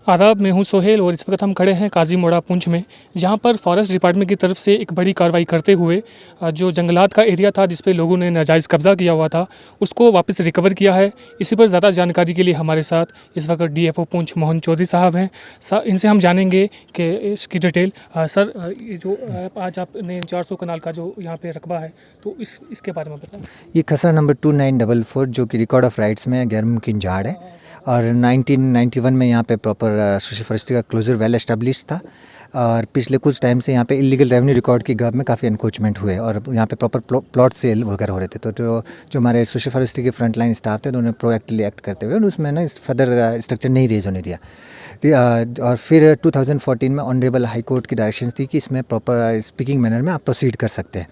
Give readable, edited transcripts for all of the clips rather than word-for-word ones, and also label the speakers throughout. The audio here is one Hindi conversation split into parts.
Speaker 1: आदाब, मैं हूं सोहेल और इस वक्त हम खड़े हैं काजीमोड़ा पुंछ में, जहां पर फॉरेस्ट डिपार्टमेंट की तरफ से एक बड़ी कार्रवाई करते हुए जो जंगलात का एरिया था जिस पे लोगों ने नाजायज़ कब्ज़ा किया हुआ था उसको वापस रिकवर किया है। इसी पर ज़्यादा जानकारी के लिए हमारे साथ इस वक्त डीएफओ पुंछ मोहन चौधरी साहब हैं। इनसे हम जानेंगे कि इसकी डिटेल। सर, ये जो आज आपने 400 कनाल का जो यहाँ पे रकबा है, तो इसके बारे में बताएं।
Speaker 2: ये खसरा नंबर 2944 जो कि रिकॉर्ड ऑफ राइट्स में गैर मुमकिन झाड़ है और 1991 में यहाँ पे प्रॉपर सोशल फॉरेस्ट्री का क्लोजर वेल एस्टेब्लिश था और पिछले कुछ टाइम से यहाँ पे इलीगल रेवेन्यू रिकॉर्ड की गव में काफ़ी एनक्रोचमेंट हुए और यहाँ पे प्रॉपर प्लॉट सेल वगैरह हो रहे थे। तो जो हमारे सोशल फॉरेस्ट्री के फ्रंट लाइन स्टाफ थे तो उन्होंने प्रोएक्टिवली एक्ट करते हुए उसमें ना फर्दर स्ट्रक्चर नहीं रेज होने दिया। और फिर 2014 में ऑनरेबल हाई कोर्ट की डायरेक्शन थी कि इसमें प्रॉपर स्पीकिंग मैनर में आप प्रोसीड कर सकते हैं।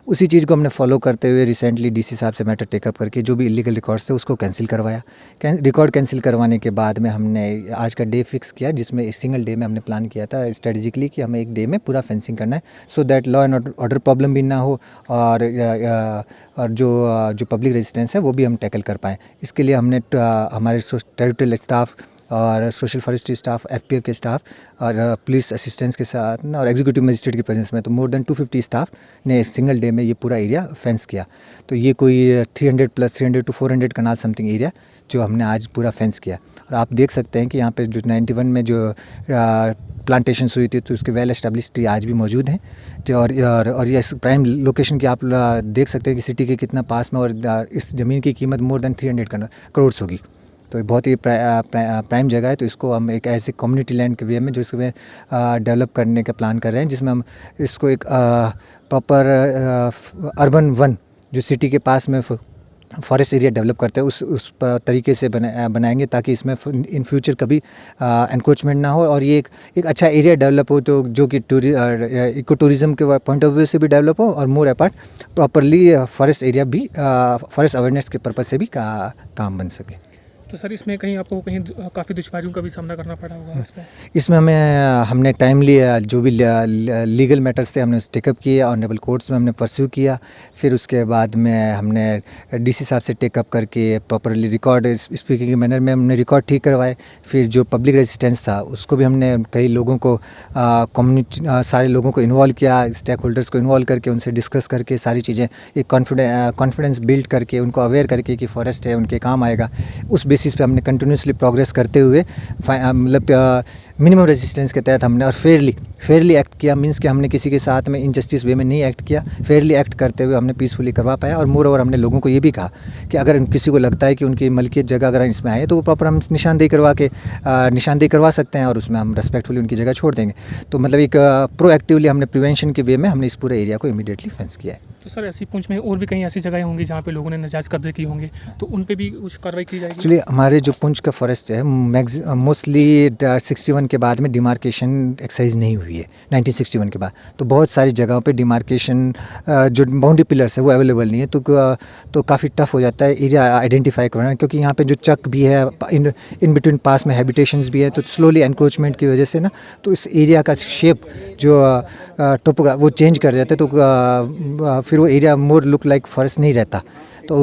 Speaker 2: उसी चीज़ को हमने फॉलो करते हुए रिसेंटली डीसी साहब से मैटर टेकअप करके जो भी इलीगल रिकॉर्ड्स थे उसको कैंसिल करवाया। रिकॉर्ड कैंसिल करवाने के बाद में हमने आज का डे फिक्स किया जिसमें एक सिंगल डे में हमने प्लान किया था स्ट्रेटजिकली कि हमें एक डे में पूरा फेंसिंग करना है so that law and order problem भी ना हो और जो पब्लिक रेजिस्टेंस है वो भी हम टैकल कर पाएँ। इसके लिए हमने हमारे टेरिटोरियल स्टाफ और सोशल फॉरेस्ट्री स्टाफ, एफपीएफ के स्टाफ और पुलिस असिस्टेंस के साथ ना और एग्जीक्यूटिव मजिस्ट्रेट की प्रेजेंस में तो मोर देन 250 स्टाफ ने सिंगल डे में ये पूरा एरिया फेंस किया। तो ये कोई 300 to 400 कनाल समथिंग एरिया जो हमने आज पूरा फेंस किया। और आप देख सकते हैं कि यहाँ पे जो 91 में जो प्लांटेशन हुई थी तो उसके वेल एस्टेब्लिश ट्री आज भी मौजूद हैं। और ये प्राइम लोकेशन की आप देख सकते हैं कि सिटी के कितना पास में और इस ज़मीन की कीमत मोर देन 300 करोड़ होगी। तो बहुत ही प्राइम जगह है। तो इसको हम एक ऐसे कम्युनिटी लैंड के वे में जो इसमें डेवलप करने का प्लान कर रहे हैं जिसमें हम इसको एक प्रॉपर अर्बन वन जो सिटी के पास में फॉरेस्ट एरिया डेवलप करते हैं उस तरीके से बनाएंगे ताकि इसमें इन फ्यूचर कभी एनक्रोचमेंट ना हो और ये एक अच्छा एरिया डेवलप हो तो जो कि इको टूरिज़्म के पॉइंट ऑफ व्यू से भी डेवलप हो और मोर अपार्ट प्रॉपरली फॉरेस्ट एरिया भी फॉरेस्ट अवेयरनेस के पर्पज़ से भी काम बन सके।
Speaker 1: तो सर, इसमें कहीं आपको कहीं काफ़ी दुश्वारियों का भी सामना करना पड़ा होगा
Speaker 2: इसमें हमने टाइमली जो भी लीगल मैटर्स थे हमने टेकअप किए, ऑनरेबल कोर्ट्स में हमने परस्यू किया। फिर उसके बाद में हमने डीसी साहब से टेकअप करके प्रॉपरली रिकॉर्ड स्पीकिंग के मैनर में हमने रिकॉर्ड ठीक करवाए। फिर जो पब्लिक रेजिस्टेंस था उसको भी हमने कई लोगों को कम्युनिटी सारे लोगों को इन्वॉल्व किया, स्टेक होल्डर्स को इन्वॉल्व करके उनसे डिस्कस करके सारी चीज़ें एक कॉन्फिडेंस बिल्ड करके उनको अवेयर करके कि फॉरेस्ट है उनके काम आएगा। उस बेसिस पे हमने कंटिन्यूसली प्रोग्रेस करते हुए मतलब मिनिमम रेजिस्टेंस के तहत हमने और फेयरली एक्ट किया। मींस कि हमने किसी के साथ में इनजस्टिस वे में नहीं एक्ट किया, फेयरली एक्ट करते हुए हमने पीसफुली करवा पाया। और मोर ओवर हमने लोगों को ये भी कहा कि अगर किसी को लगता है कि उनकी मलकियत जगह अगर इसमें आए तो वो प्रॉपर हम निशानदेही करवा सकते हैं और उसमें हम रेस्पेक्टफुली उनकी जगह छोड़ देंगे। तो मतलब एक प्रोएक्टिवली हमने प्रिवेंशन के वे में हमने इस पूरे एरिया को इमीडिएटली फेंस किया है।
Speaker 1: तो सर, ऐसी पुंछ में और भी कहीं ऐसी जगहें होंगी जहाँ पे लोगों ने नाजायज़ कब्जे किए होंगे, तो उन पे भी कुछ कार्रवाई की जाएगी?
Speaker 2: एक्चुअली हमारे जो पुंछ का फॉरेस्ट है मोस्टली 61 के बाद में डिमार्केशन एक्सरसाइज नहीं हुई है। 1961 के बाद तो बहुत सारी जगहों पे डिमार्केशन जो बाउंड्री पिलर्स है वो अवेलेबल नहीं है। तो काफ़ी टफ हो जाता है एरिया आइडेंटिफाई करना, क्योंकि यहाँ पे जो चक भी है इन बिटवीन पास में हैबिटेशंस भी है। तो स्लोली एनक्रोचमेंट की वजह से ना तो इस एरिया का शेप जो टोपोग्राफ वो चेंज कर देते तो फिर वो एरिया मोर लुक लाइक फॉरेस्ट नहीं रहता। तो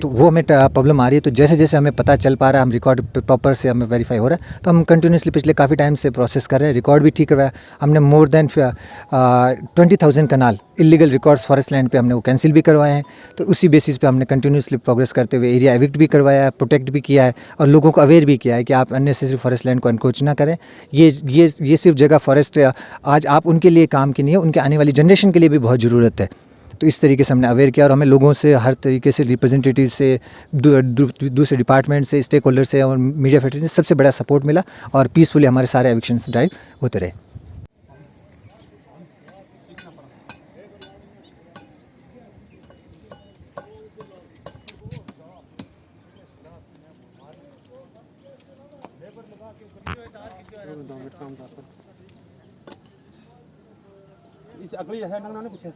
Speaker 2: वो हमें प्रॉब्लम आ रही है। तो जैसे जैसे हमें पता चल पा रहा है, हम रिकॉर्ड प्रॉपर से हमें वेरीफाई हो रहा है, तो हम कंटिन्यूसली पिछले काफ़ी टाइम से प्रोसेस कर रहे हैं। रिकॉर्ड भी ठीक करवाया हमने। मोर देन 20,000 कनाल इलीगल रिकॉर्ड्स फॉरेस्ट लैंड पे हमने वो कैंसिल भी करवाए हैं। तो उसी बेसिस पे हमने कंटिन्यूसली प्रोग्रेस करते हुए एरिया एविक्ट भी करवाया है, प्रोटेक्ट भी किया है और लोगों को अवेयर भी किया है कि आप अननेसेसरी फॉरेस्ट लैंड को एनक्रोच ना करें। ये सिर्फ जगह फॉरेस्ट आज आप उनके लिए काम की नहीं है, उनके आने वाली जनरेशन के लिए भी बहुत ज़रूरत है। तो इस तरीके से हमने अवेयर किया और हमें लोगों से हर तरीके से रिप्रेजेंटेटिव से दूसरे डिपार्टमेंट से स्टेक होल्डर से और मीडिया फेडरेशन से सबसे बड़ा सपोर्ट मिला और पीसफुली हमारे सारे एविक्शन ड्राइव होते रहे।
Speaker 1: इस अगली है ना पीछे